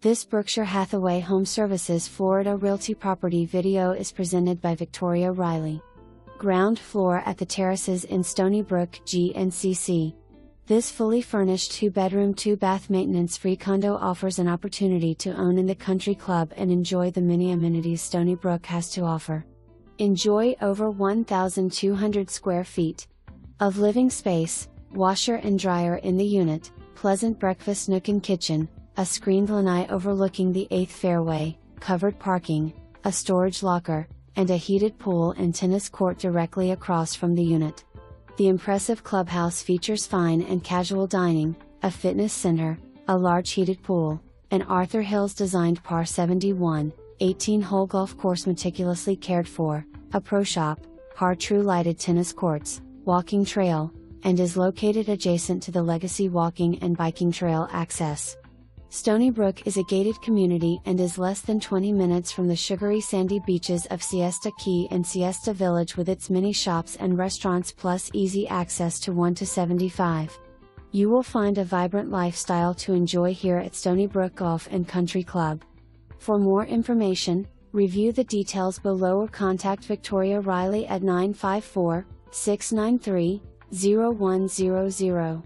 This Berkshire Hathaway HomeServices Florida Realty property video is presented by Victoria Riley. Ground floor at the Terraces in Stoneybrook, G&CC. This fully furnished 2-bedroom 2-bath maintenance-free condo offers an opportunity to own in the country club and enjoy the many amenities Stoneybrook has to offer. Enjoy over 1,200 square feet of living space, washer and dryer in the unit, pleasant breakfast nook and kitchen, a screened lanai overlooking the 8th fairway, covered parking, a storage locker, and a heated pool and tennis court directly across from the unit. The impressive clubhouse features fine and casual dining, a fitness center, a large heated pool, an Arthur Hills designed par 71, 18-hole golf course meticulously cared for, a pro shop, par true lighted tennis courts, walking trail, and is located adjacent to the legacy walking and biking trail access. Stoneybrook is a gated community and is less than 20 minutes from the sugary sandy beaches of Siesta Key and Siesta Village with its many shops and restaurants plus easy access to 1 to 75. You will find a vibrant lifestyle to enjoy here at Stoneybrook Golf and Country Club. For more information, review the details below or contact Victoria Riley at 954-693-0100.